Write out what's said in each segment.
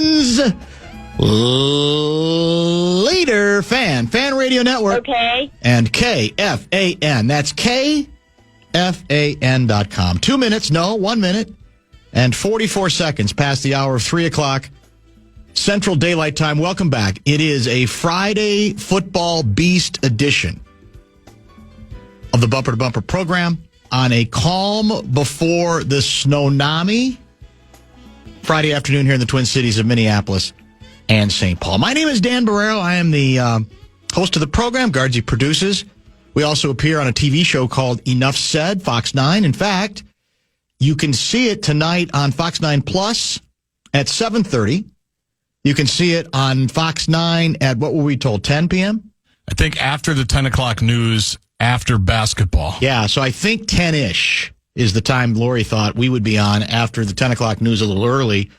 Twins. Later, Fan Radio Network. Okay. And KFAN. That's KFAN.com. 2 minutes, 1 minute, and 44 seconds past the hour of 3 o'clock Central Daylight Time. Welcome back. It is a Friday Football Beast edition of the Bumper to Bumper program on a calm before the Snownami Friday afternoon here in the Twin Cities of Minneapolis and St. Paul. My name is Dan Barreiro. I am the host of the program. Gaardsy produces. We also appear on a TV show called Enough Said, Fox 9. In fact, you can see it tonight on Fox 9 Plus at 7:30. You can see it on Fox 9 at, what were we told, 10 p.m.? I think after the 10 o'clock news, after basketball. Yeah, so I think 10-ish is the time Lori thought we would be on after the 10 o'clock news, a little early,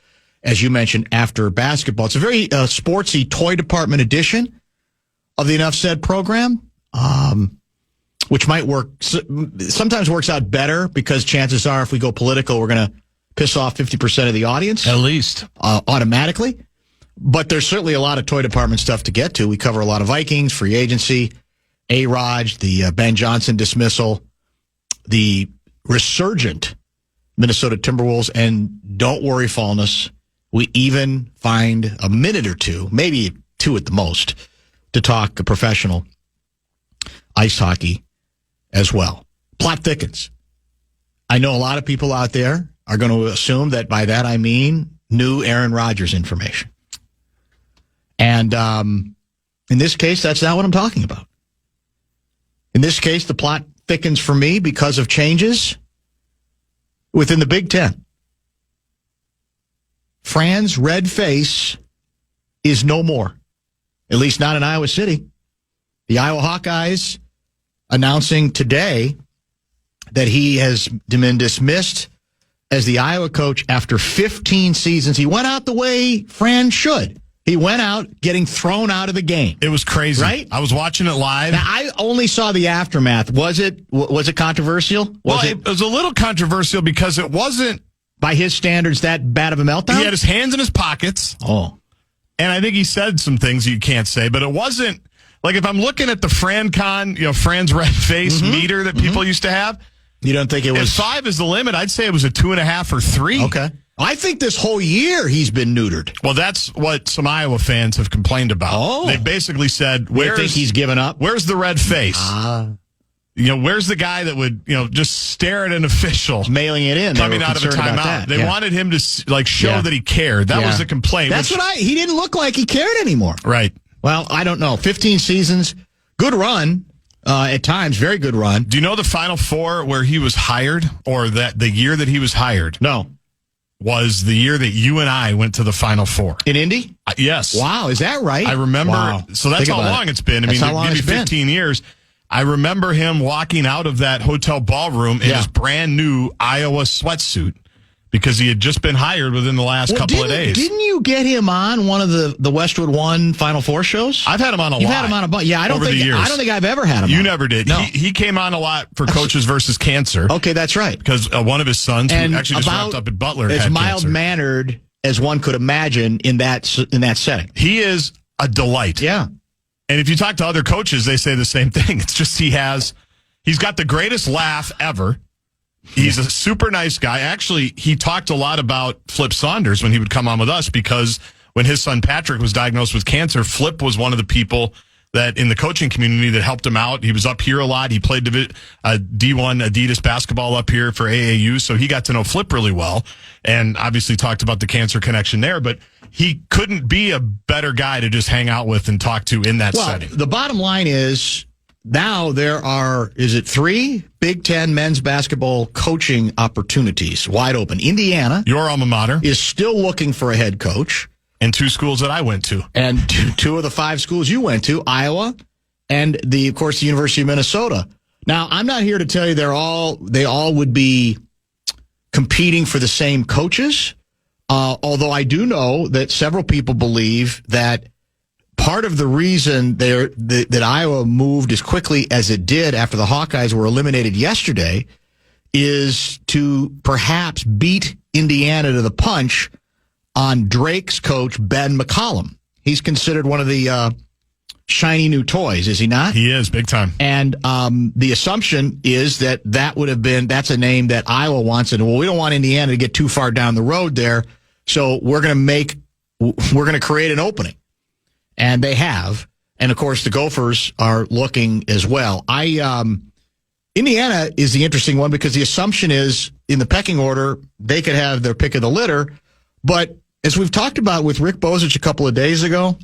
as you mentioned, after basketball. It's a very sportsy toy department edition of the Enough Said program, which might work, sometimes works out better because chances are if we go political, we're going to piss off 50% of the audience. At least. Automatically. But there's certainly a lot of toy department stuff to get to. We cover a lot of Vikings, free agency, A-Raj, the Ben Johnson dismissal, the resurgent Minnesota Timberwolves, and don't worry, Fallness, we even find a minute or two, maybe two at the most, to talk professional ice hockey as well. Plot thickens. I know a lot of people out there are going to assume that by that I mean new Aaron Rodgers information. And in this case, that's not what I'm talking about. In this case, the plot thickens for me because of changes within the Big Ten. Fran's red face is no more, at least not in Iowa City. The Iowa Hawkeyes announcing today that he has been dismissed as the Iowa coach after 15 seasons. He went out the way Fran should. He went out getting thrown out of the game. It was crazy. Right? I was watching it live. Now, I only saw the aftermath. Was it controversial? It was a little controversial because it wasn't, by his standards, that bad of a meltdown? he had his hands in his pockets. Oh. And I think he said some things you can't say, but it wasn't, like if I'm looking at the FranCon, Fran's red face meter that people used to have. You don't think it was? If 5 is the limit, I'd say it was a 2.5 or 3. Okay. I think this whole year he's been neutered. Well, that's what some Iowa fans have complained about. Oh. They basically said, You think he's given up? Where's the red face? Where's the guy that would, just stare at an official mailing it in, coming out of a timeout? They wanted him to show that he cared. That was the complaint. He didn't look like he cared anymore. Right. Well, I don't know. 15 seasons, good run. At times, very good run. Do you know the Final Four where he was hired, or that the year that he was hired? No. Was the year that you and I went to the Final Four. In Indy? Yes. Wow, is that right? I remember. Wow. So that's how long it's been. I mean, give me 15 years. I remember him walking out of that hotel ballroom in his brand new Iowa sweatsuit because he had just been hired within the last couple of days. Didn't you get him on one of the Westwood One Final Four shows? I've had him on a lot. You've had him on a bunch. Yeah, I don't think I've ever had him on. You never did. No. He came on a lot for Coaches versus Cancer. Okay, that's right. Because one of his sons, who actually just wrapped up at Butler, had as cancer. mild-mannered as one could imagine in that setting. He is a delight. Yeah. And if you talk to other coaches, they say the same thing. It's just he's got the greatest laugh ever. He's a super nice guy. Actually, he talked a lot about Flip Saunders when he would come on with us because when his son Patrick was diagnosed with cancer, Flip was one of the people that in the coaching community that helped him out. He was up here a lot. He played D1 Adidas basketball up here for AAU, so he got to know Flip really well and obviously talked about the cancer connection there. But he couldn't be a better guy to just hang out with and talk to in that setting. The bottom line is now there are, 3 Big Ten men's basketball coaching opportunities wide open. Indiana, your alma mater, is still looking for a head coach. And 2 schools that I went to. And 2 of the 5 schools you went to, Iowa and, of course, the University of Minnesota. Now, I'm not here to tell you they all would be competing for the same coaches, although I do know that several people believe that part of the reason that Iowa moved as quickly as it did after the Hawkeyes were eliminated yesterday is to perhaps beat Indiana to the punch on Drake's coach, Ben McCollum. He's considered one of the shiny new toys, is he not? He is, big time. And the assumption is that would have been, that's a name that Iowa wants. And, well, we don't want Indiana to get too far down the road there. So we're going to create an opening. And they have. And, of course, the Gophers are looking as well. Indiana is the interesting one because the assumption is in the pecking order, they could have their pick of the litter. But as we've talked about with Rick Bozich a couple of days ago,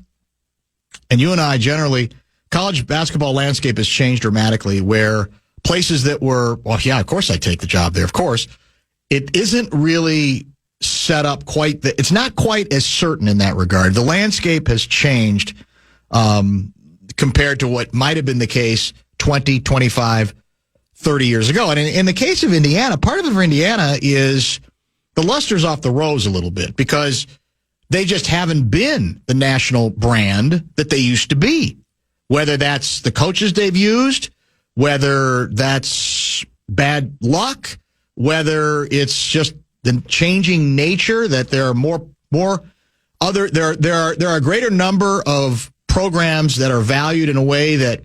and you and I generally, college basketball landscape has changed dramatically where places that were, well, yeah, of course I take the job there, of course. It isn't really set up quite, it's not quite as certain in that regard. The landscape has changed compared to what might have been the case 20, 25, 30 years ago. And in the case of Indiana, part of it for Indiana is the luster's off the rose a little bit because they just haven't been the national brand that they used to be. Whether that's the coaches they've used, whether that's bad luck, whether it's just the changing nature that there are there are a greater number of programs that are valued in a way that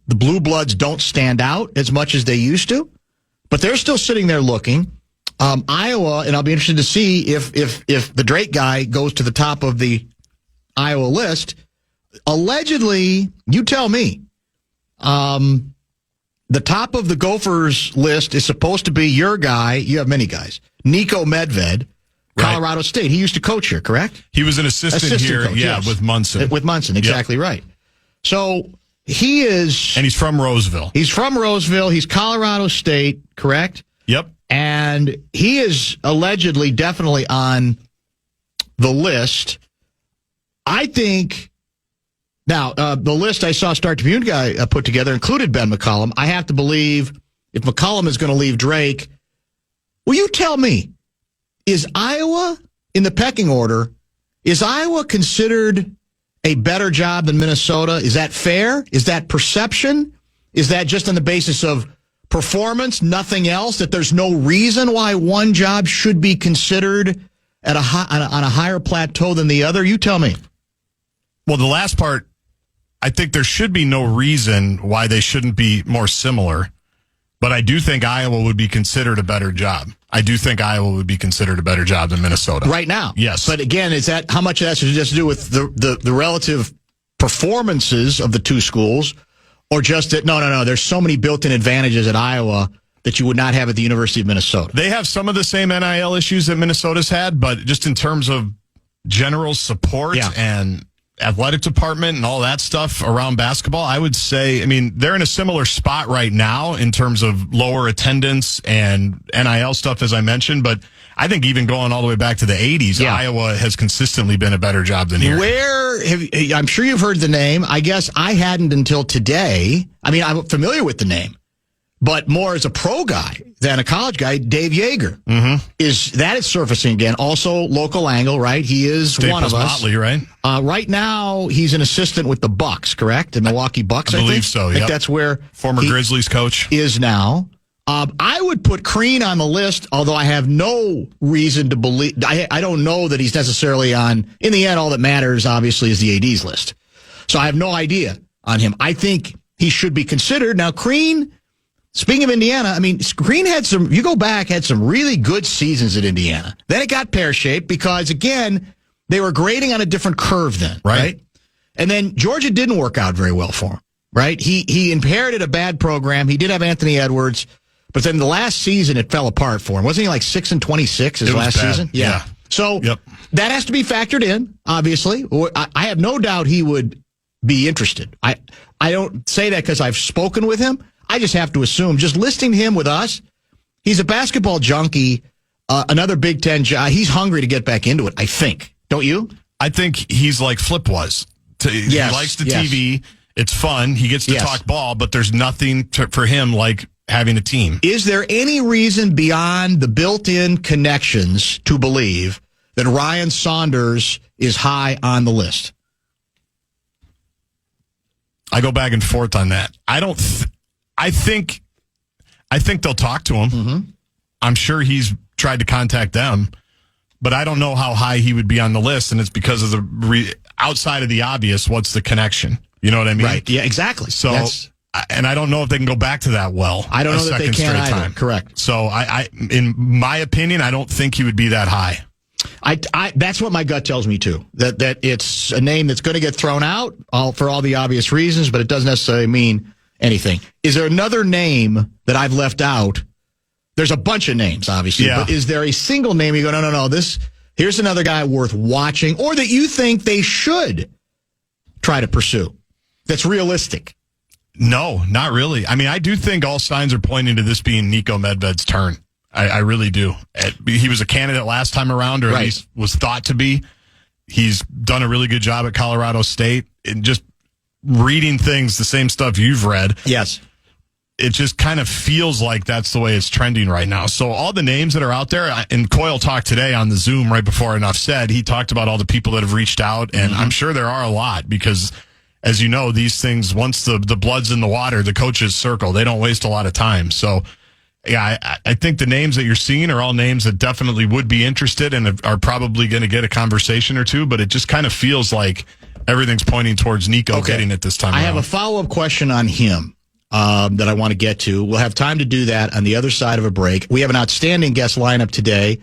the Blue Bloods don't stand out as much as they used to, but they're still sitting there looking. Iowa, and I'll be interested to see if the Drake guy goes to the top of the Iowa list. Allegedly, you tell me, the top of the Gophers list is supposed to be your guy. You have many guys. Niko Medved, Colorado State. He used to coach here, correct? He was an assistant here, coach, yes. With Munson. With Munson, exactly right. So he is... And he's from Roseville. He's from Roseville. He's Colorado State, correct? Yep. And he is allegedly definitely on the list. I think... Now, the list I saw Star Tribune guy put together included Ben McCollum. I have to believe if McCollum is going to leave Drake... Will you tell me, is Iowa in the pecking order, is Iowa considered a better job than Minnesota? Is that fair? Is that perception? Is that just on the basis of performance, nothing else, that there's no reason why one job should be considered at on a higher plateau than the other? You tell me. Well, the last part, I think there should be no reason why they shouldn't be more similar. But I do think Iowa would be considered a better job. I do think Iowa would be considered a better job than Minnesota. Right now. Yes. But again, is that how much of that has just to do with the relative performances of the two schools, or just that, no, there's so many built-in advantages at Iowa that you would not have at the University of Minnesota? They have some of the same NIL issues that Minnesota's had, but just in terms of general support and athletic department and all that stuff around basketball, I would say, I mean, they're in a similar spot right now in terms of lower attendance and NIL stuff, as I mentioned, but I think even going all the way back to the 80s, Iowa has consistently been a better job than here. I'm sure you've heard the name. I guess I hadn't until today. I mean, I'm familiar with the name, but more as a pro guy than a college guy. Dave Yeager is surfacing again. Also local angle, right? He is State one of us. Motley, right? Right now, he's an assistant with the Bucks, correct? The Milwaukee Bucks, I believe so. I think that's where former Grizzlies coach is now. I would put Crean on the list, although I have no reason to believe. I don't know that he's necessarily on. In the end, all that matters, obviously, is the AD's list. So I have no idea on him. I think he should be considered. Now, Crean, speaking of Indiana, I mean, Crean had some really good seasons at Indiana. Then it got pear-shaped because, again, they were grading on a different curve then, right? And then Georgia didn't work out very well for him, right? He inherited a bad program. He did have Anthony Edwards. But then the last season, it fell apart for him. Wasn't he like 6-26 his last season? Yeah. So that has to be factored in, obviously. I have no doubt he would be interested. I don't say that because I've spoken with him. I just have to assume, just listing him with us, he's a basketball junkie, another Big Ten job. He's hungry to get back into it, I think. Don't you? I think he's like Flip was. He likes the TV. It's fun. He gets to talk ball, but there's nothing for him like having a team. Is there any reason beyond the built-in connections to believe that Ryan Saunders is high on the list? I go back and forth on that. I think they'll talk to him. I'm sure he's tried to contact them, but I don't know how high he would be on the list, and it's because of the outside of the obvious, what's the connection? You know what I mean? Right. Yeah, exactly. So, and I don't know if they can go back to that well. I don't know that they can either. Time. Correct. So, I, in my opinion, I don't think he would be that high. That's what my gut tells me too. That it's a name that's going to get thrown out for all the obvious reasons, but it doesn't necessarily mean anything. Is there another name that I've left out? There's a bunch of names, obviously, but is there a single name you go, no, here's another guy worth watching, or that you think they should try to pursue that's realistic? No, not really. I mean, I do think all signs are pointing to this being Niko Medved's turn. I really do. He was a candidate last time around, or at least was thought to be. He's done a really good job at Colorado State. And just reading things, the same stuff you've read. Yes. It just kind of feels like that's the way it's trending right now. So all the names that are out there, and Coyle talked today on the Zoom right before Enough Said, he talked about all the people that have reached out, and I'm sure there are a lot because, as you know, these things, once the blood's in the water, the coaches circle. They don't waste a lot of time. So, yeah, I think the names that you're seeing are all names that definitely would be interested and are probably going to get a conversation or two, but it just kind of feels like everything's pointing towards Niko getting it this time around. I have a follow-up question on him that I want to get to. We'll have time to do that on the other side of a break. We have an outstanding guest lineup today.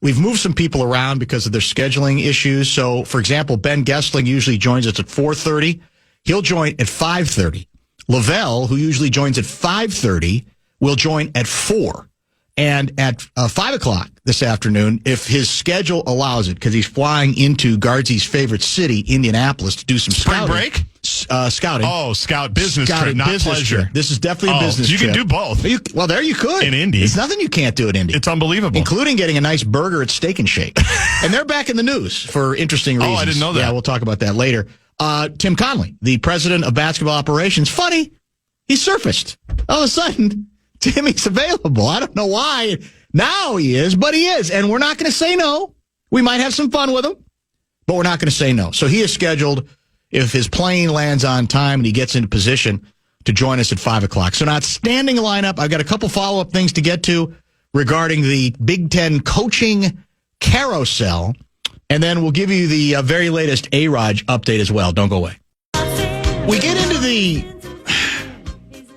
We've moved some people around because of their scheduling issues. So, for example, Ben Gessling usually joins us at 4:30. He'll join at 5:30. Lavelle, who usually joins at 5:30, will join at 4. And at 5 o'clock this afternoon, if his schedule allows it, because he's flying into Gaardsy's favorite city, Indianapolis, to do some Spring scouting. break? Scouting. Oh, business trip, not pleasure. Trip. This is definitely a business trip. You can do both. Well, there you could. In Indy. There's nothing you can't do at Indy. It's unbelievable. Including getting a nice burger at Steak and Shake. And they're back in the news for interesting reasons. Oh, I didn't know that. Yeah, we'll talk about that later. Tim Conley, the president of basketball operations. Funny, he surfaced. All of a sudden, Timmy's available. I don't know why. Now he is, but he is. And we're not going to say no. We might have some fun with him, but we're not going to say no. So he is scheduled, if his plane lands on time and he gets into position, to join us at 5 o'clock. So an outstanding lineup. I've got a couple follow-up things to get to regarding the Big Ten coaching carousel. And then we'll give you the very latest A-Raj update as well. Don't go away. We get into the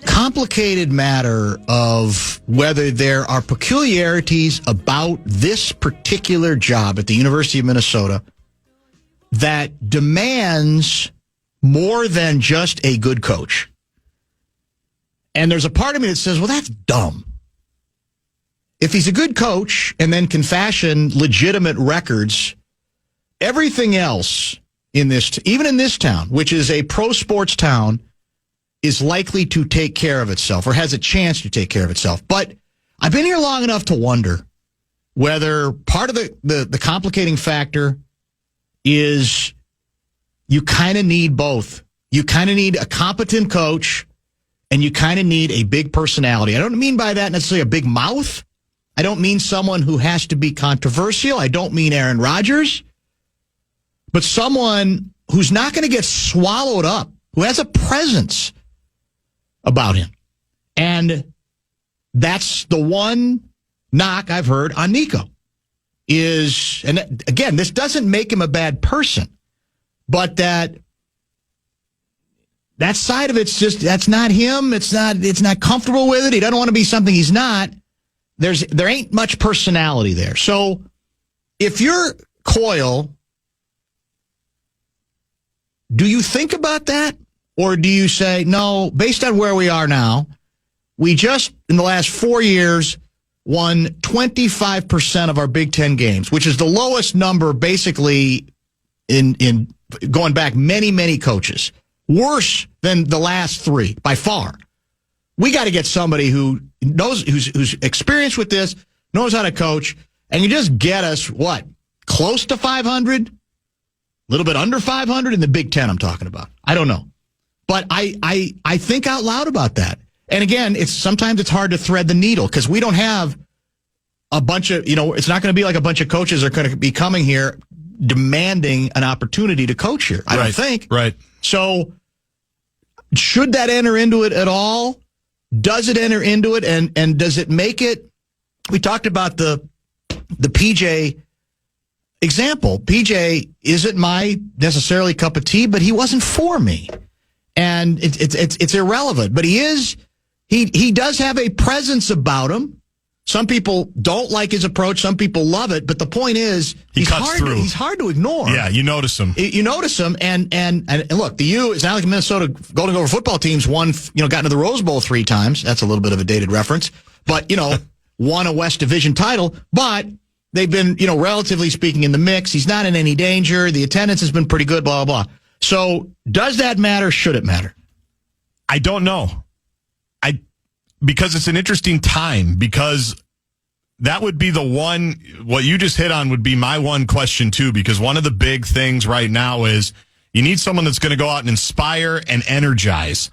complicated matter of whether there are peculiarities about this particular job at the University of Minnesota that demands more than just a good coach. And there's a part of me that says, well, that's dumb. If he's a good coach and then can fashion legitimate records, everything else in this, even in this town, which is a pro sports town, is likely to take care of itself or has a chance to take care of itself. But I've been here long enough to wonder whether part of the complicating factor is you kind of need both. You kind of need a competent coach and you kind of need a big personality. I don't mean by that necessarily a big mouth. I don't mean someone who has to be controversial. I don't mean Aaron Rodgers. But someone who's not going to get swallowed up, who has a presence about him. And that's the one knock I've heard on Niko is, and again, this doesn't make him a bad person, but that side of it's just, that's not him. It's not comfortable with it. He doesn't want to be something he's not. There ain't much personality there. So if you're Coyle, do you think about that? Or do you say, no, based on where we are now, we just, in the last 4 years, won 25% of our Big Ten games, which is the lowest number basically in going back many, many coaches. Worse than the last 3, by far. We got to get somebody who knows, who's experienced with this, knows how to coach, and you just get us, what, close to 500? A little bit under 500 in the Big Ten I'm talking about. I don't know. But I think out loud about that. And again, sometimes it's hard to thread the needle because we don't have a bunch of, it's not going to be like a bunch of coaches are going to be coming here demanding an opportunity to coach here. I don't think. Right. So should that enter into it at all? Does it enter into it? And does it make it? We talked about the PJ example, PJ isn't my necessarily cup of tea, but he wasn't for me. And it's irrelevant. But he does have a presence about him. Some people don't like his approach. Some people love it. But the point is, he's hard to ignore. Yeah, you notice him. You notice him. And look, the U is not like Minnesota Golden Gopher football teams got into the Rose Bowl 3 times. That's a little bit of a dated reference. But, won a West Division title. But they've been, relatively speaking, in the mix. He's not in any danger. The attendance has been pretty good, blah, blah, blah. So does that matter? Should it matter? I don't know. Because it's an interesting time, because that would be the one, what you just hit on would be my one question too, because one of the big things right now is you need someone that's going to go out and inspire and energize.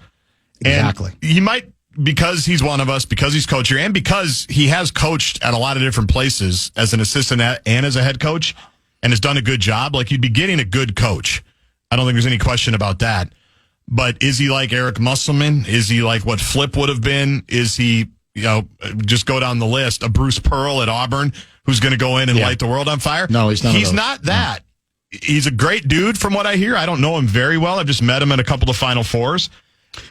Exactly. And he might, because he's one of us, because he's coach here, and because he has coached at a lot of different places as an assistant and as a head coach and has done a good job, like you'd be getting a good coach. I don't think there's any question about that. But is he like Eric Musselman? Is he like what Flip would have been? Is he, just go down the list, a Bruce Pearl at Auburn who's going to go in and light the world on fire? No, he's not. He's not that. No. He's a great dude from what I hear. I don't know him very well. I've just met him at a couple of Final Fours.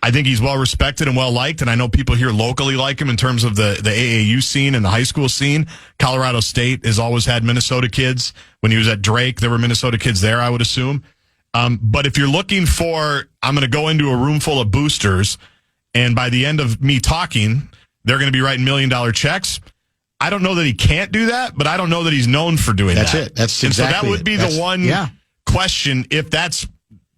I think he's well respected and well liked, and I know people here locally like him in terms of the AAU scene and the high school scene. Colorado State has always had Minnesota kids. When he was at Drake, there were Minnesota kids there, I would assume. But if you're looking for, I'm going to go into a room full of boosters, and by the end of me talking, they're going to be writing $1 million checks. I don't know that he can't do that, but I don't know that he's known for doing that. That's it. That's exactly. And so that would be the one question. If that's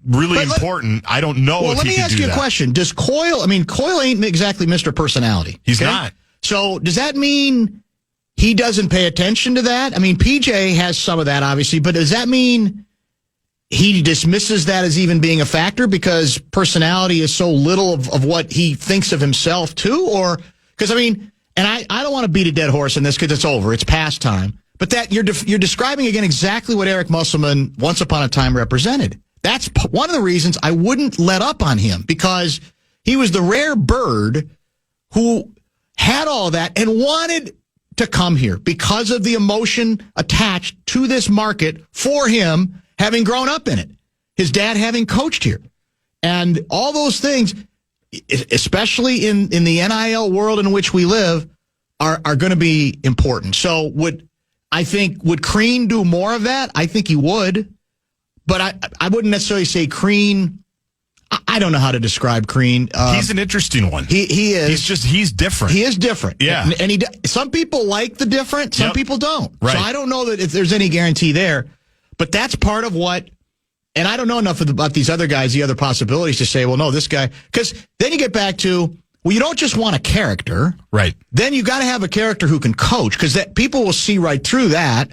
really important, I don't know. Well, let me ask you a question. Does Coyle? I mean, Coyle ain't exactly Mr. Personality. He's not. So does that mean he doesn't pay attention to that? I mean, PJ has some of that, obviously, but does that mean he dismisses that as even being a factor because personality is so little of what he thinks of himself too? Or because, I mean, and I don't want to beat a dead horse in this because it's over. It's past time. But that you're describing again exactly what Eric Musselman once upon a time represented. That's one of the reasons I wouldn't let up on him, because he was the rare bird who had all that and wanted to come here because of the emotion attached to this market for him, having grown up in it, his dad having coached here, and all those things, especially in the NIL world in which we live, are going to be important. So would Crean do more of that? I think he would, but I wouldn't necessarily say Crean. I don't know how to describe Crean. He's an interesting one. He is. He's different. He is different. Yeah. And some people like the different, some people don't. Right. So I don't know that if there's any guarantee there. But that's part of what, and I don't know enough about these other guys, the other possibilities to say, well, no, this guy, because then you get back to, well, you don't just want a character. Right. Then you got to have a character who can coach, because that people will see right through that.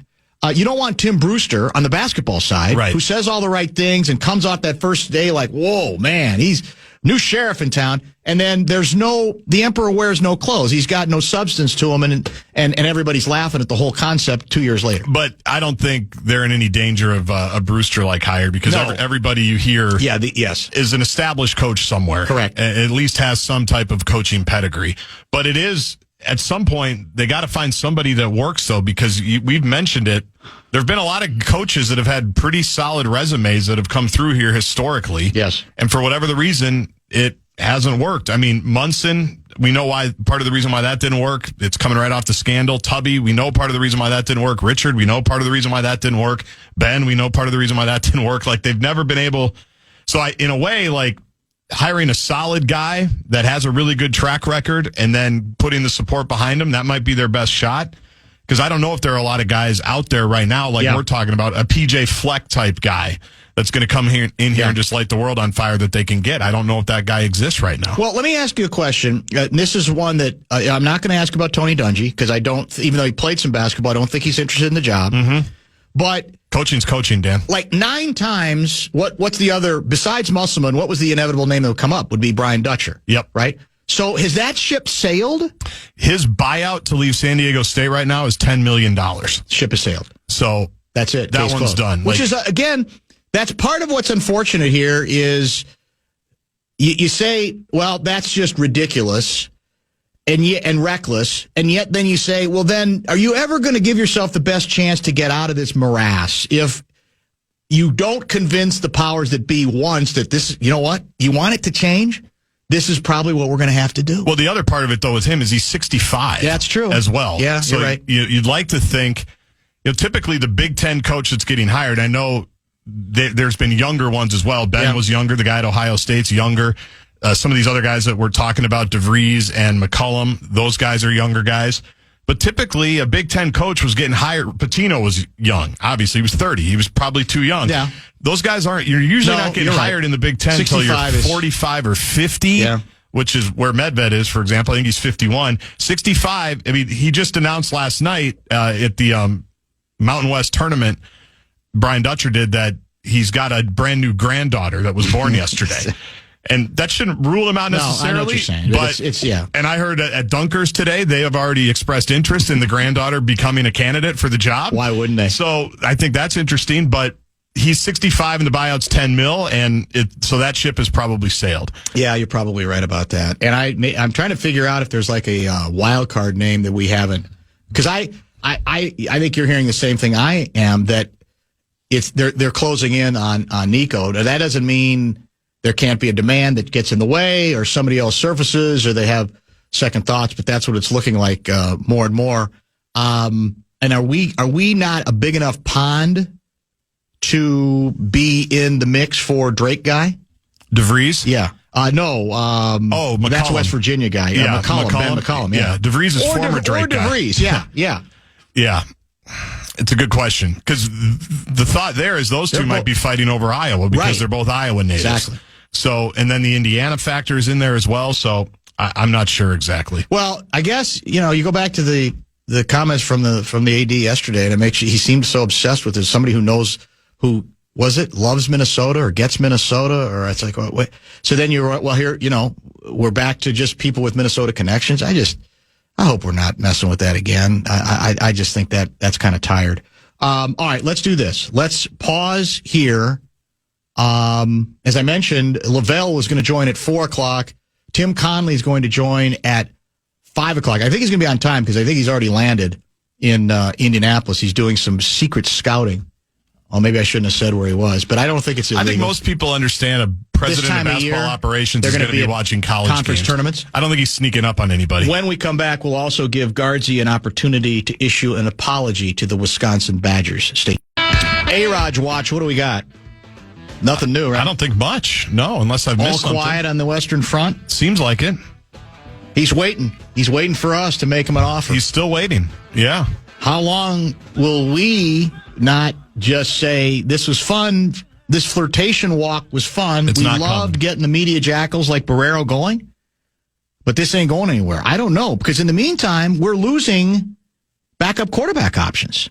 You don't want Tim Brewster on the basketball side, right, who says all the right things and comes off that first day like, whoa, man, he's new sheriff in town. And then the emperor wears no clothes. He's got no substance to him, and everybody's laughing at the whole concept 2 years later. But I don't think they're in any danger of a Brewster-like hire, because everybody you hear is an established coach somewhere. Correct. At least has some type of coaching pedigree. But it is, at some point, they got to find somebody that works, though, because we've mentioned it. There have been a lot of coaches that have had pretty solid resumes that have come through here historically. Yes. And for whatever the reason, it hasn't worked. I mean, Munson, we know why, part of the reason why that didn't work. It's coming right off the scandal. Tubby, we know part of the reason why that didn't work. Richard, we know part of the reason why that didn't work. Ben, we know part of the reason why that didn't work. Like, they've never been able. So in a way, like, hiring a solid guy that has a really good track record and then putting the support behind him, that might be their best shot. Because I don't know if there are a lot of guys out there right now, like we're talking about, a PJ Fleck type guy that's going to come in here and just light the world on fire that they can get. I don't know if that guy exists right now. Well, let me ask you a question. This is one that I'm not going to ask about Tony Dungy, because I don't, even though he played some basketball, I don't think he's interested in the job. Mm-hmm. But coaching's coaching, Dan. Like 9 times, what's the other, besides Musselman, what was the inevitable name that would come up? Would be Brian Dutcher. Yep. Right? So has that ship sailed? His buyout to leave San Diego State right now is $10 million. Ship has sailed. So that's it. That Case one's closed. done. Which is, again, that's part of what's unfortunate here is you say, well, that's just ridiculous. and reckless, and yet then you say, well, then are you ever going to give yourself the best chance to get out of this morass if you don't convince the powers that be once that this, you know what, you want it to change? This is probably what we're going to have to do. Well, the other part of it, though, with him is he's 65. That's true. As well. Yeah, so you're right. You'd like to think, typically the Big Ten coach that's getting hired, I know there's been younger ones as well. Ben was younger. The guy at Ohio State's younger. Some of these other guys that we're talking about, DeVries and McCollum, those guys are younger guys. But typically, a Big Ten coach was getting hired. Patino was young. Obviously, he was 30. He was probably too young. Yeah. Those guys aren't. You're usually not getting hired in the Big Ten until you're 45 or 50, which is where Medved is, for example. I think he's 51. 65, I mean, he just announced last night at the Mountain West tournament, Brian Dutcher did, that he's got a brand new granddaughter that was born yesterday. And that shouldn't rule him out necessarily. I know what you're saying. But it's And I heard at Dunkers today, they have already expressed interest in the granddaughter becoming a candidate for the job. Why wouldn't they? So I think that's interesting, but he's 65 and the buyout's $10 million, and so that ship has probably sailed. Yeah, you're probably right about that. And I'm trying to figure out if there's like a wild card name that we haven't, because I think you're hearing the same thing I am, that they're closing in on Niko. Now, that doesn't mean there can't be a demand that gets in the way, or somebody else surfaces, or they have second thoughts. But that's what it's looking like more and more. And are we not a big enough pond to be in the mix for Drake guy? DeVries? Yeah. No. McCollum. That's West Virginia guy. Yeah, McCollum. Ben McCollum. Yeah. DeVries is former Drake guy. Or DeVries. Yeah. Yeah. It's a good question, because the thought there is those two might be fighting over Iowa because they're both Iowa natives. Exactly. So, and then the Indiana factor is in there as well. So I'm not sure exactly. Well, I guess, you go back to the comments from the AD yesterday, and it makes he seemed so obsessed with it. Somebody who knows, who was it, loves Minnesota or gets Minnesota, or it's like, wait. So then you're, well, here, we're back to just people with Minnesota connections. I hope we're not messing with that again. I just think that's kind of tired. All right, let's do this. Let's pause here. As I mentioned, Lavelle was going to join at 4:00. Tim Conley is going to join at 5:00. I think he's going to be on time because I think he's already landed in Indianapolis. He's doing some secret scouting. Oh, maybe I shouldn't have said where he was, but I don't think it's illegal. I think most people understand a president of basketball operations is going to be watching college conference games. Tournaments. I don't think he's sneaking up on anybody. When we come back, we'll also give Gaardsy an opportunity to issue an apology to the Wisconsin Badgers. State A-Raj watch. What do we got? Nothing new, right? I don't think much. No, unless I've missed something. All quiet on the Western Front? Seems like it. He's waiting. He's waiting for us to make him an offer. He's still waiting. Yeah. How long will we not just say, this was fun, this flirtation walk was fun, we loved getting the media jackals like Barreiro going, but this ain't going anywhere? I don't know, because in the meantime, we're losing backup quarterback options.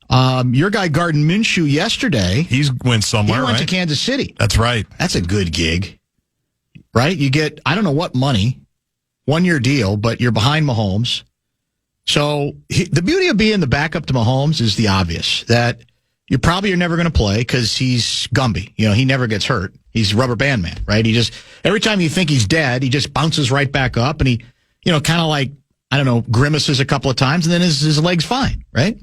Your guy, Gardner Minshew, yesterday, he went somewhere, he went to Kansas City. That's right. That's a good gig, right? You get, I don't know what money, 1-year deal, but you're behind Mahomes. So the beauty of being the backup to Mahomes is the obvious, that you probably are never going to play because he's Gumby. He never gets hurt. He's rubber band man, right? He just, every time you think he's dead, he just bounces right back up, and he, kind of like, I don't know, grimaces a couple of times, and then his leg's fine, right?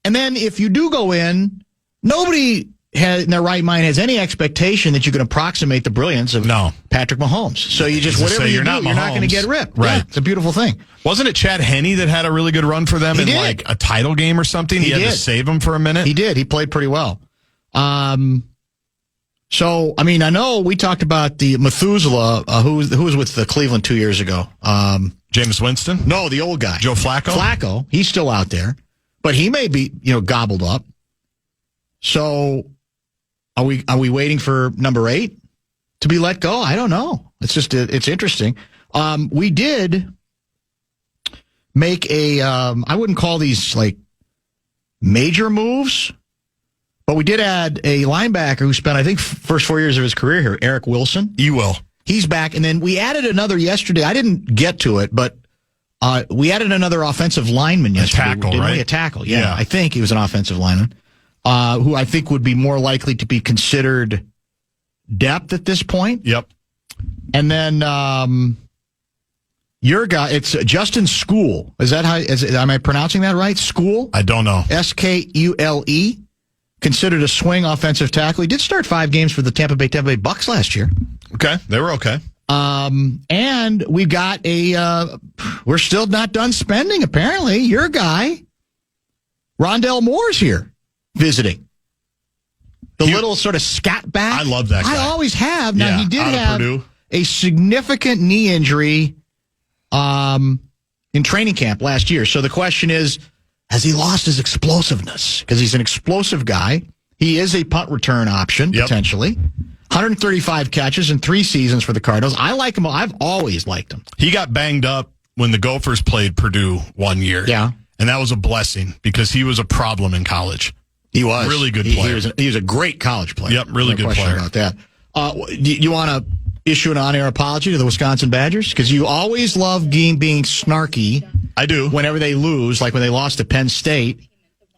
And then if you do go in, nobody in their right mind has any expectation that you can approximate the brilliance of Patrick Mahomes. So you just, whatever you do, you're not going to get ripped. Right. Yeah, it's a beautiful thing. Wasn't it Chad Henne that had a really good run for them in like a title game or something? He had to save him for a minute. He did. He played pretty well. So, I mean, I know we talked about the Methuselah, who was with the Cleveland 2 years ago. Jameis Winston? No, the old guy. Joe Flacco? Flacco. He's still out there, but he may be, gobbled up. So, are we waiting for number 8 to be let go? I don't know. It's just, it's interesting. We did make I wouldn't call these like major moves, but we did add a linebacker who spent, I think, first 4 years of his career here, Eric Wilson. He's back. And then we added another yesterday. I didn't get to it, but we added another offensive lineman yesterday. A tackle, right? A tackle, yeah. I think he was an offensive lineman, who I think would be more likely to be considered depth at this point. Yep. And then Your guy, it's Justin School. Is that am I pronouncing that right? School? I don't know. Skule. Considered a swing offensive tackle. He did start 5 games for the Tampa Bay Bucks last year. Okay. They were okay. And we got we're still not done spending, apparently. Your guy, Rondell Moore's here visiting. The little sort of scat back. I love that guy. I always have. Now, he did have Purdue. A significant knee injury in training camp last year. So the question is, has he lost his explosiveness? Because he's an explosive guy. He is a punt return option, potentially. 135 catches in 3 seasons for the Cardinals. I like him. I've always liked him. He got banged up when the Gophers played Purdue one year. Yeah. And that was a blessing because he was a problem in college. He was. Really good player. He was a great college player. Yep, really good player. About that. You want to issue an on-air apology to the Wisconsin Badgers? Because you always love being snarky. I do. Whenever they lose, like when they lost to Penn State.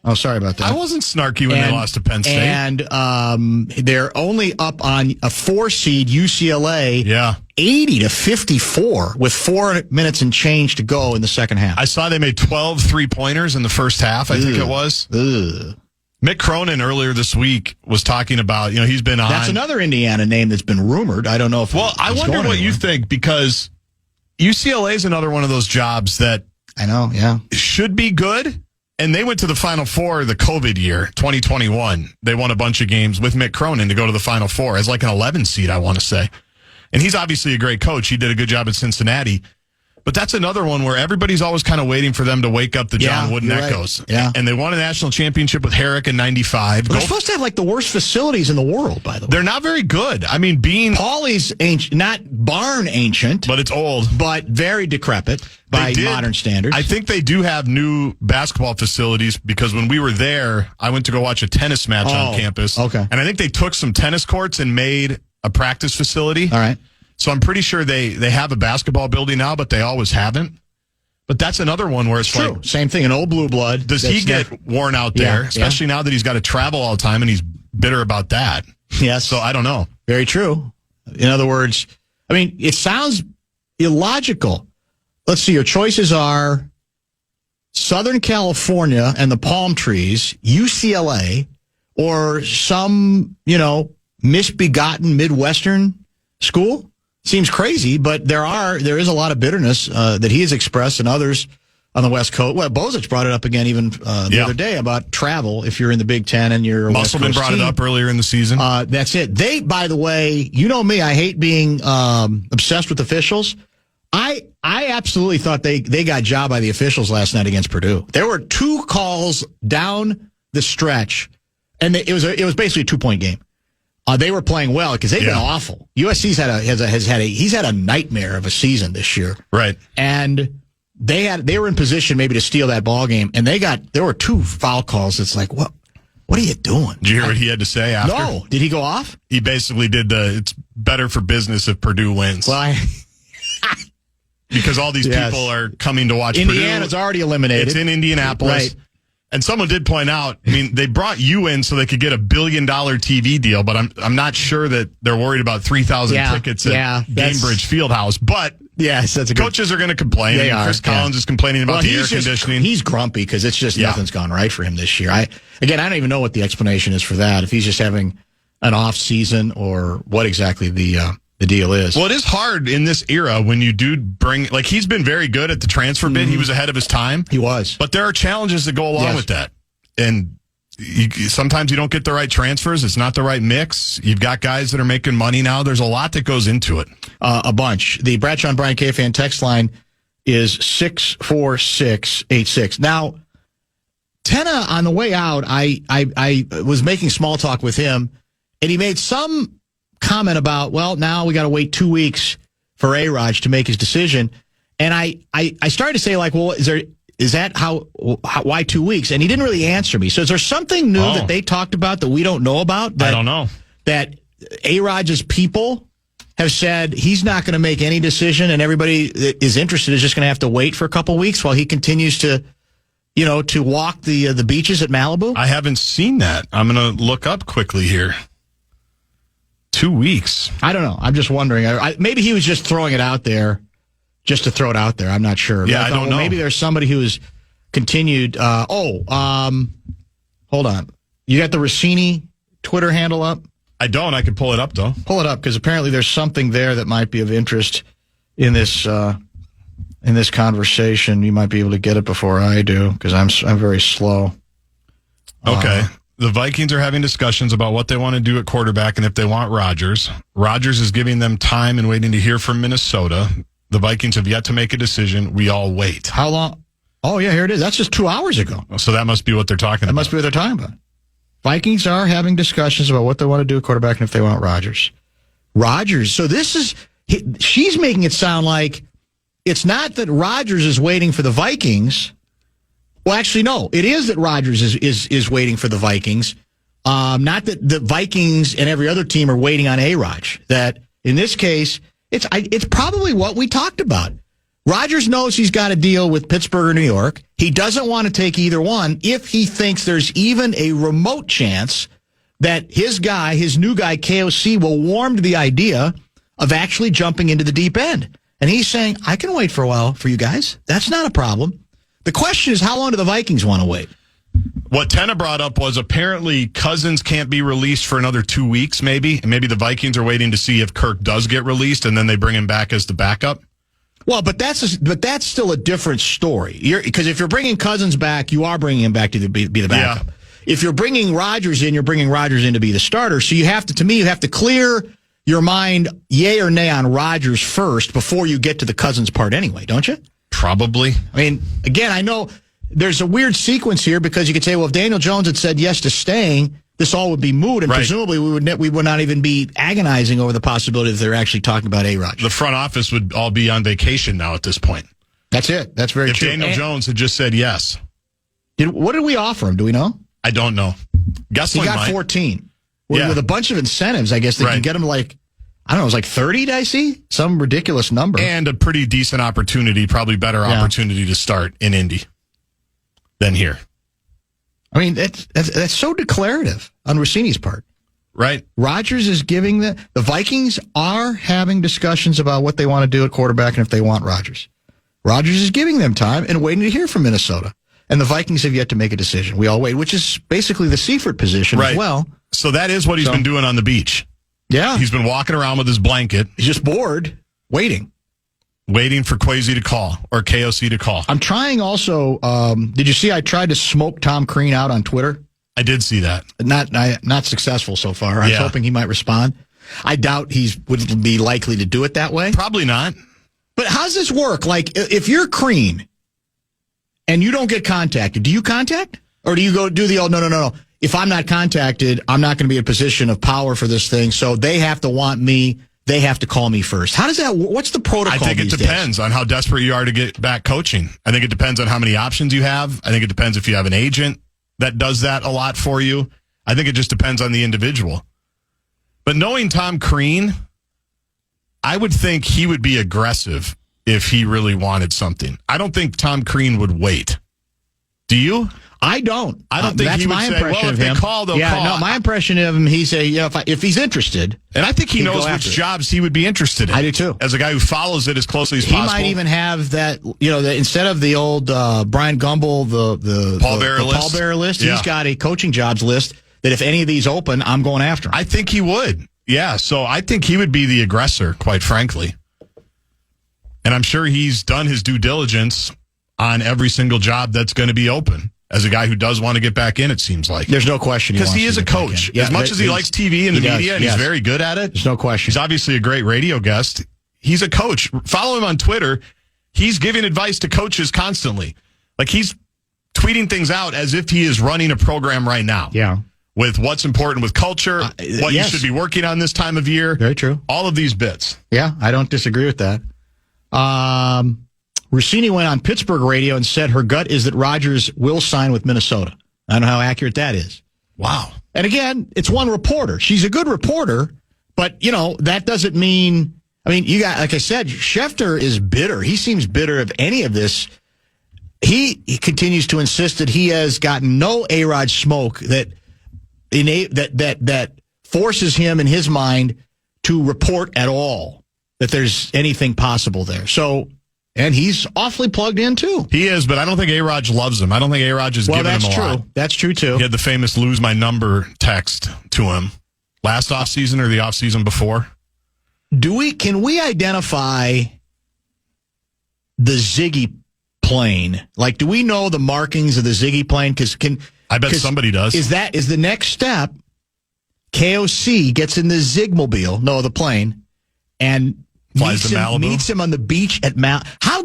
Oh, sorry about that. I wasn't snarky when they lost to Penn State. And they're only up on a 4-seed UCLA. Yeah. 80-54 with 4 minutes and change to go in the second half. I saw they made 12 3-pointers in the first half, I think it was. Mick Cronin earlier this week was talking about, he's been on. That's another Indiana name that's been rumored. I don't know if I wonder what you think, because UCLA is another one of those jobs that I know, yeah, should be good. And they went to the Final Four the COVID year, 2021. They won a bunch of games with Mick Cronin to go to the Final Four as like an 11 seed, I want to say. And he's obviously a great coach. He did a good job at Cincinnati. But that's another one where everybody's always kind of waiting for them to wake up the John Wooden Echoes. Yeah. And they won a national championship with Herrick in 95. They're supposed to have like the worst facilities in the world, by the way. They're not very good. I mean, Paulie's ancient, not barn ancient. But it's old. But very decrepit by modern standards. I think they do have new basketball facilities because when we were there, I went to go watch a tennis match on campus. Okay. And I think they took some tennis courts and made a practice facility. All right. So I'm pretty sure they have a basketball building now, but they always haven't. But that's another one where it's true. Like, same thing, an old blue blood. Does he get worn out there, especially now that he's got to travel all the time and he's bitter about that? Yes. So I don't know. Very true. In other words, I mean, it sounds illogical. Let's see, your choices are Southern California and the palm trees, UCLA, or some, misbegotten Midwestern school. Seems crazy, but there is a lot of bitterness that he has expressed and others on the West Coast. Well, Bozich brought it up again even the other day about travel if you're in the Big Ten and you're a West Coast Musselman brought team. it up earlier in the season. That's it. They, by the way, you know me, I hate being obsessed with officials. I absolutely thought they got jobbed by the officials last night against Purdue. There were 2 calls down the stretch, and it was basically a 2-point game. They were playing well because they've been awful. USC's had a nightmare of a season this year, right? And they were in position maybe to steal that ball game, and there were 2 foul calls. It's like, what are you doing? Did you hear what he had to say after? No, did he go off? He basically did it's better for business if Purdue wins. Well, because all these people are coming to watch Indiana's Purdue. already eliminated. It's in Indianapolis. Right. And someone did point out, I mean, they brought you in so they could get $1 billion TV deal, but I'm not sure that they're worried about 3,000 tickets at Gamebridge Fieldhouse. But yes, that's coaches are going to complain. They are, Chris Collins is complaining about the air conditioning. He's grumpy because it's just nothing's gone right for him this year. I don't even know what the explanation is for that. If he's just having an off season or what exactly the deal is. Well, it is hard in this era when you do bring, like, he's been very good at the transfer bid. He was ahead of his time. He was. But there are challenges that go along with that. And sometimes you don't get the right transfers. It's not the right mix. You've got guys that are making money now. There's a lot that goes into it. A bunch. The Bradshaw and Brian KFAN text line is 64686. Now, Tenna, on the way out, I was making small talk with him, and he made some comment about, well, now we got to wait 2 weeks for A-Raj to make his decision. And I started to say, like, well, is that why 2 weeks? And he didn't really answer me. So is there something new that they talked about that we don't know about? I don't know. That A-Raj's people have said he's not going to make any decision, and everybody that is interested is just going to have to wait for a couple weeks while he continues to walk the beaches at Malibu? I haven't seen that. I'm going to look up quickly here. 2 weeks. I don't know. I'm just wondering. Maybe he was just throwing it out there, just to throw it out there. I'm not sure. Yeah, I don't know. Maybe there's somebody who has continued. Hold on. You got the Rossini Twitter handle up? I don't. I could pull it up, though. Pull it up, because apparently there's something there that might be of interest in this conversation. You might be able to get it before I do, because I'm very slow. Okay. The Vikings are having discussions about what they want to do at quarterback and if they want Rodgers. Rodgers is giving them time and waiting to hear from Minnesota. The Vikings have yet to make a decision. We all wait. How long? Oh, yeah, here it is. That's just 2 hours ago. So that must be what they're talking about. That must be what they're talking about. Vikings are having discussions about what they want to do at quarterback and if they want Rodgers. So she's making it sound like it's not that Rodgers is waiting for the Vikings. Well, actually, no. It is that Rodgers is waiting for the Vikings. Not that the Vikings and every other team are waiting on A-Rod. That, in this case, it's probably what we talked about. Rodgers knows he's got to deal with Pittsburgh or New York. He doesn't want to take either one if he thinks there's even a remote chance that his new guy, KOC, will warm to the idea of actually jumping into the deep end. And he's saying, I can wait for a while for you guys. That's not a problem. The question is, how long do the Vikings want to wait? What Tenna brought up was apparently Cousins can't be released for another 2 weeks, maybe. And maybe the Vikings are waiting to see if Kirk does get released, and then they bring him back as the backup. Well, but that's still a different story. Because if you're bringing Cousins back, you are bringing him back to be the backup. Yeah. If you're bringing Rodgers in, you're bringing Rodgers in to be the starter. So you have to clear your mind, yay or nay, on Rodgers first before you get to the Cousins part anyway, don't you? Probably. I mean, again, I know there's a weird sequence here, because you could say, well, if Daniel Jones had said yes to staying, this all would be moot, and presumably we would not even be agonizing over the possibility that they're actually talking about A-Rod. The front office would all be on vacation now at this point. That's it. That's very true. If Daniel Jones had just said yes. What did we offer him? Do we know? I don't know. He got 14. With a bunch of incentives, I guess they can get him like, I don't know, it was like 30, did I see? Some ridiculous number. And a pretty decent opportunity, probably better opportunity to start in Indy than here. I mean, that's so declarative on Rossini's part. Right. Rodgers is giving the Vikings are having discussions about what they want to do at quarterback and if they want Rodgers. Rodgers is giving them time and waiting to hear from Minnesota. And the Vikings have yet to make a decision. We all wait, which is basically the Seifert position as well. So that is what he's been doing on the beach. Yeah. He's been walking around with his blanket. He's just bored, waiting for Kwesi to call or KOC to call. I'm trying also, did you see I tried to smoke Tom Crean out on Twitter? I did see that. Not successful so far. I was hoping he might respond. I doubt he would be likely to do it that way. Probably not. But how's this work? Like, if you're Crean and you don't get contacted, do you contact? Or do you go do the old, no. If I'm not contacted, I'm not going to be in a position of power for this thing, so they have to want me. They have to call me first. How does that work? What's the protocol? I think it depends on how desperate you are to get back coaching. I think it depends on how many options you have. I think it depends if you have an agent that does that a lot for you. I think it just depends on the individual. But knowing Tom Crean, I would think he would be aggressive if he really wanted something. I don't think Tom Crean would wait. Do you? I don't. I don't think he would say, well, if they call, they'll call. No, my impression of him, he'd say, if he's interested. And I think he knows which jobs he would be interested in. I do, too. As a guy who follows it as closely as possible. He might even have that, instead of the old Brian Gumble, the Paul Bearer list, he's got a coaching jobs list that if any of these open, I'm going after him. I think he would. Yeah, so I think he would be the aggressor, quite frankly. And I'm sure he's done his due diligence on every single job that's going to be open. As a guy who does want to get back in, it seems like. There's no question. Because he is a coach. As much as he likes TV and the media, and he's very good at it. There's no question. He's obviously a great radio guest. He's a coach. Follow him on Twitter. He's giving advice to coaches constantly. Like, he's tweeting things out as if he is running a program right now. Yeah. With what's important with culture, what you should be working on this time of year. Very true. All of these bits. Yeah, I don't disagree with that. Rossini went on Pittsburgh radio and said her gut is that Rodgers will sign with Minnesota. I don't know how accurate that is. Wow. And again, it's one reporter. She's a good reporter, but, that doesn't mean, you got, like I said, Schefter is bitter. He seems bitter of any of this. He continues to insist that he has gotten no A-Rod smoke that forces him in his mind to report at all that there's anything possible there. So, And he's awfully plugged in, too. He is, but I don't think A-Raj loves him. I don't think A-Raj is giving him a lot. That's true, too. He had the famous lose my number text to him last offseason or the offseason before. Can we identify the Ziggy plane? Like, do we know the markings of the Ziggy plane? I bet somebody does. Is the next step, KOC gets in the Zigmobile, the plane, and flies to Malibu. Meets him on the beach at Malibu. How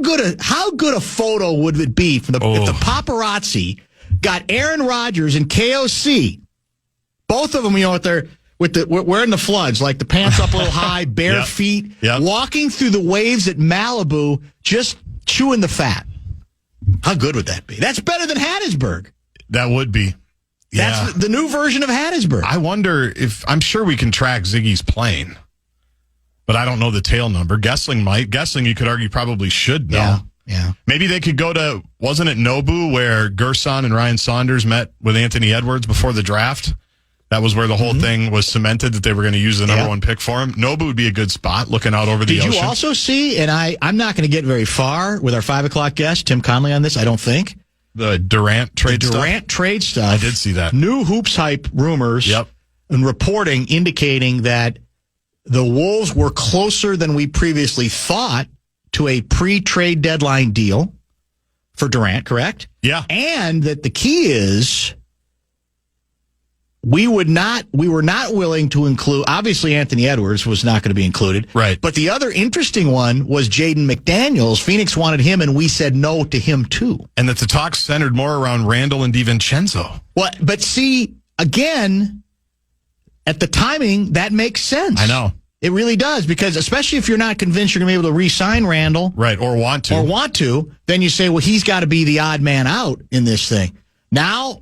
good a photo would it be from if the paparazzi got Aaron Rodgers and KOC, both of them, wearing the floods, like the pants up a little high, bare feet, walking through the waves at Malibu, just chewing the fat. How good would that be? That's better than Hattiesburg. That would be. Yeah. That's the new version of Hattiesburg. I wonder I'm sure we can track Ziggy's plane. But I don't know the tail number. Gessling might. Gessling, you could argue, probably should know. Yeah. Maybe they could go to, wasn't it Nobu, where Gerson and Ryan Saunders met with Anthony Edwards before the draft? That was where the whole thing was cemented that they were going to use the number one pick for him. Nobu would be a good spot, looking out over the ocean. Did you also see, and I'm not going to get very far with our 5 o'clock guest, Tim Conley, on this, I don't think. The Durant trade stuff. I did see that. New Hoops Hype rumors and reporting indicating that the Wolves were closer than we previously thought to a pre-trade deadline deal for Durant, correct? Yeah. And that the key is we were not willing to include, obviously Anthony Edwards was not going to be included. Right. But the other interesting one was Jaden McDaniels. Phoenix wanted him, and we said no to him too. And that the talks centered more around Randall and DiVincenzo. Well, but see, again, at the timing, that makes sense. I know. It really does, because especially if you're not convinced you're going to be able to re-sign Randall. Right, or want to, then you say, well, he's got to be the odd man out in this thing. Now,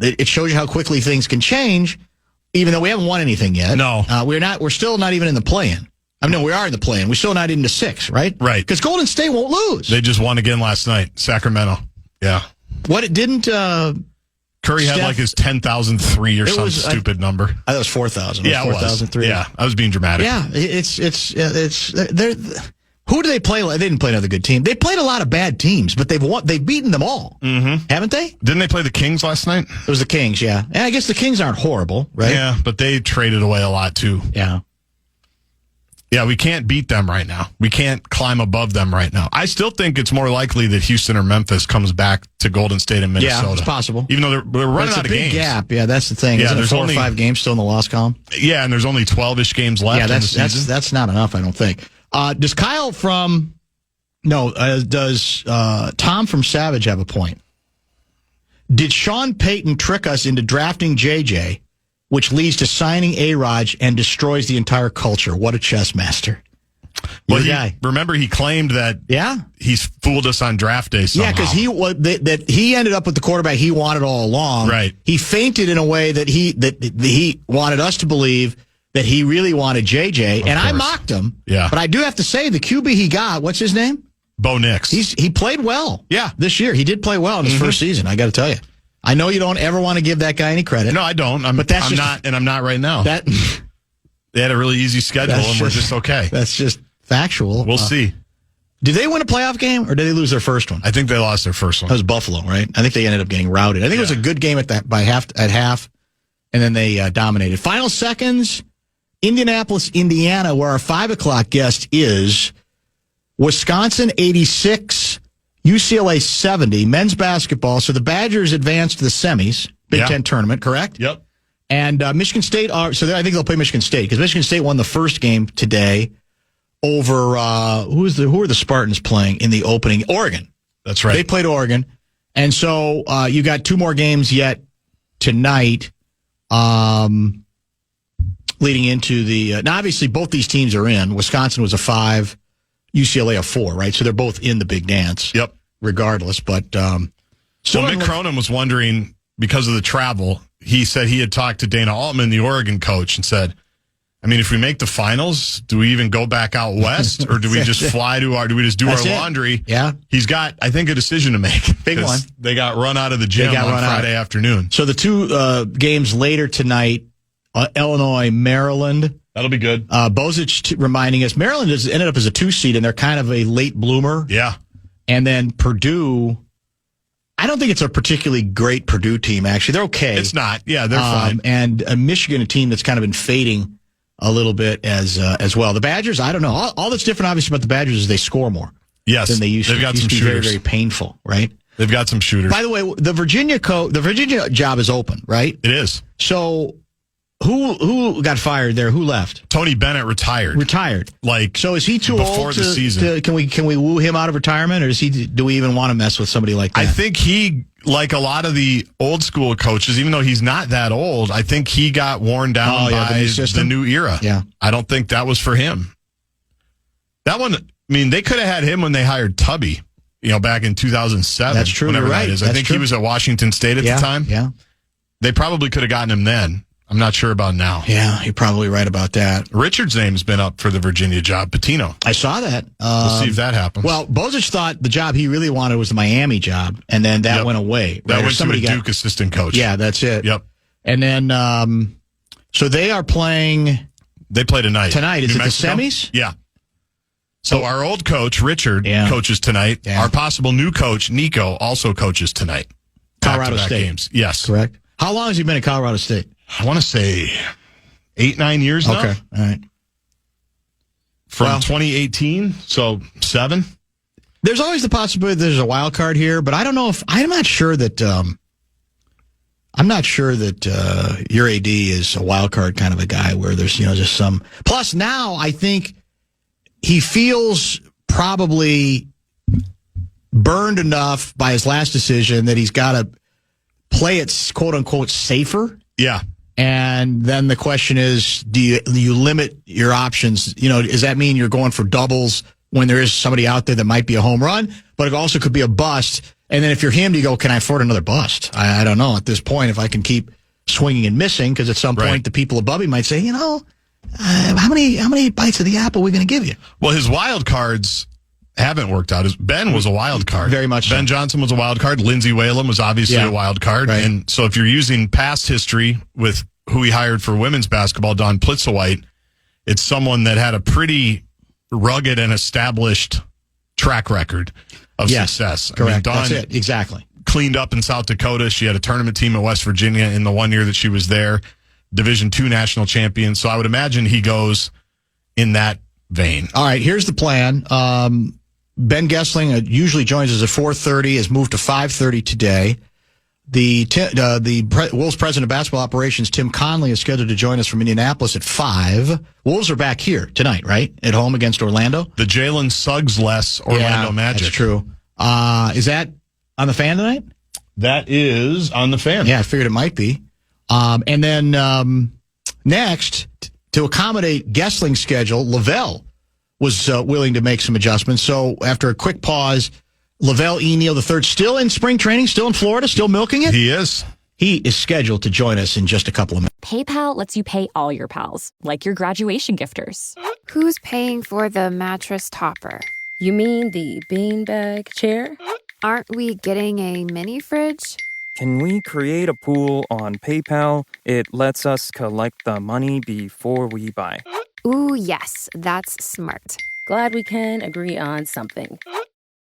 it shows you how quickly things can change, even though we haven't won anything yet. No. We're still not even in the play-in. I mean, no, we are in the play-in. We're still not into 6, right? Right. Because Golden State won't lose. They just won again last night, Sacramento. Yeah. What, it didn't... Curry had like his 10,003 or some stupid number. I thought it was 4,000. Yeah, 4,003. Yeah, I was being dramatic. Yeah, who do they play? They didn't play another good team. They played a lot of bad teams, but they've beaten them all. Mm-hmm. Haven't they? Didn't they play the Kings last night? It was the Kings, yeah. And I guess the Kings aren't horrible, right? Yeah, but they traded away a lot too. Yeah. Yeah, we can't beat them right now. We can't climb above them right now. I still think it's more likely that Houston or Memphis comes back to Golden State and Minnesota. Yeah, it's possible. Even though they're running out of games. It's a big gap. Yeah, that's the thing. Yeah, Isn't there's 4 or 5 games still in the loss column? Yeah, and there's only 12-ish games left in the season. That's not enough, I don't think. Does Tom from Savage have a point? Did Sean Payton trick us into drafting JJ, which leads to signing A-Raj and destroys the entire culture? What a chess master. Well, remember he claimed that he's fooled us on draft day somehow. Yeah, because he ended up with the quarterback he wanted all along. Right. He feinted in a way that he wanted us to believe that he really wanted JJ, and I mocked him. Yeah. But I do have to say, the QB he got, what's his name? Bo Nix. He played well. Yeah. This year. He did play well in his first season, I got to tell you. I know you don't ever want to give that guy any credit. No, I don't. I'm not right now. They had a really easy schedule, and we're just okay. That's just factual. We'll see. Did they win a playoff game, or did they lose their first one? I think they lost their first one. That was Buffalo, right? I think they ended up getting routed. I think it was a good game at half, and then they dominated. Final seconds, Indianapolis, Indiana, where our 5 o'clock guest is. Wisconsin 86, UCLA 70, men's basketball. So the Badgers advanced to the semis, Big Ten tournament, correct? Yep. And Michigan State I think they'll play Michigan State, because Michigan State won the first game today over who are the Spartans playing in the opening? Oregon. That's right. They played Oregon, and so you got 2 more games yet tonight, leading into the. Now, obviously, both these teams are in. Wisconsin was a 5, UCLA a 4, right? So they're both in the big dance. Yep. Regardless, but Mick Cronin was wondering, because of the travel, he said he had talked to Dana Altman, the Oregon coach, and said, I mean, if we make the finals, do we even go back out west, or do we just do we just do our laundry? Yeah. He's got, I think, a decision to make. Big one. They got run out of the gym on Friday afternoon. So the 2 games later tonight, Illinois, Maryland. That'll be good. Bozich reminding us, Maryland has ended up as a 2 seed, and they're kind of a late bloomer. Yeah. And then Purdue, I don't think it's a particularly great Purdue team, actually. They're okay. It's not. Yeah, they're fine. And Michigan, a team that's kind of been fading a little bit as well. The Badgers, I don't know. All that's different, obviously, about the Badgers is they score more. Yes. Than they used to. They've got used some to be shooters. very, very painful, right? They've got some shooters. By the way, the Virginia job is open, right? It is. So who got fired there? Who left? Tony Bennett retired. So is he too old before the season? Can we woo him out of retirement, or do we even want to mess with somebody like that? I think he, like a lot of the old school coaches, even though he's not that old, I think he got worn down by the new era. Yeah. I don't think that was for him. That one, I mean, they could have had him when they hired Tubby, back in 2007. That's true. You're right. I think he was at Washington State at the time. Yeah. They probably could have gotten him then. I'm not sure about now. Yeah, you're probably right about that. Richard's name's been up for the Virginia job, Patino. I saw that. We'll see if that happens. Well, Bozich thought the job he really wanted was the Miami job, and then that went away. Right? That went to a Duke assistant coach. Yeah, that's it. Yep. And then, so they are playing. They play tonight. Tonight. Is it the semis? Yeah. So our old coach, Richard, coaches tonight. Yeah. Our possible new coach, Niko, also coaches tonight. Colorado State. Games. Yes. Correct. How long has he been at Colorado State? I want to say 8-9 years now. Okay. All right. From 2018, so 7. There's always the possibility there's a wild card here, but I don't know if I'm not sure that your AD is a wild card kind of a guy where there's just some. Plus now I think he feels probably burned enough by his last decision that he's got to play it quote unquote safer. Yeah. And then the question is, do you limit your options? Does that mean you're going for doubles when there is somebody out there that might be a home run, but it also could be a bust? And then if you're him, do you go, can I afford another bust? I don't know at this point if I can keep swinging and missing, because at some point the people above me might say, how many bites of the apple are we going to give you? Well, his wild cards haven't worked out. Ben was a wild card. Very much Ben Johnson was a wild card. Lindsey Whalen was obviously a wild card. Right. And so if you're using past history with who he hired for women's basketball, Dawn Plitzowite, it's someone that had a pretty rugged and established track record of success. Correct. I mean, Dawn That's it. Exactly. cleaned up in South Dakota. She had a tournament team at West Virginia in the 1 year that she was there. Division II national champion. So I would imagine he goes in that vein. All right, here's the plan. Ben Gessling usually joins us at 4:30, has moved to 5:30 today. The Wolves president of basketball operations, Tim Conley, is scheduled to join us from Indianapolis at 5. Wolves are back here tonight, right? At home against Orlando. The Jalen Suggs-less Orlando Magic. That's true. Is that on the Fan tonight? That is on the Fan. Yeah, I figured it might be. And then next, to accommodate Gessling's schedule, Lavelle was willing to make some adjustments. So after a quick pause, Lavelle E. Neal III, still in spring training, still in Florida, still milking it? He is. He is scheduled to join us in just a couple of minutes. PayPal lets you pay all your pals, like your graduation gifters. Who's paying for the mattress topper? You mean the beanbag chair? Aren't we getting a mini fridge? Can we create a pool on PayPal? It lets us collect the money before we buy. Ooh, yes, that's smart. Glad we can agree on something.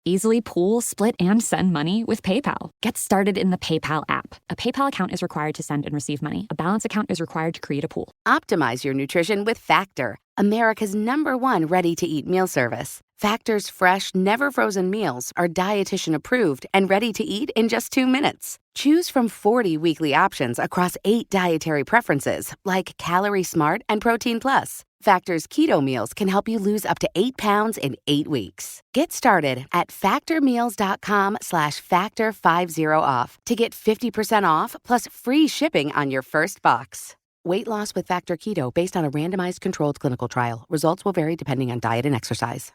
Easily pool, split, and send money with PayPal. Get started in the PayPal app. A PayPal account is required to send and receive money. A balance account is required to create a pool. Optimize your nutrition with Factor, America's #1 ready-to-eat meal service. Factor's fresh, never-frozen meals are dietitian approved and ready to eat in just 2 minutes. Choose from 40 weekly options across 8 dietary preferences, like Calorie Smart and Protein Plus. Factor's keto meals can help you lose up to 8 pounds in 8 weeks. Get started at factormeals.com/factor50off to get 50% off plus free shipping on your first box. Weight loss with Factor Keto based on a randomized controlled clinical trial. Results will vary depending on diet and exercise.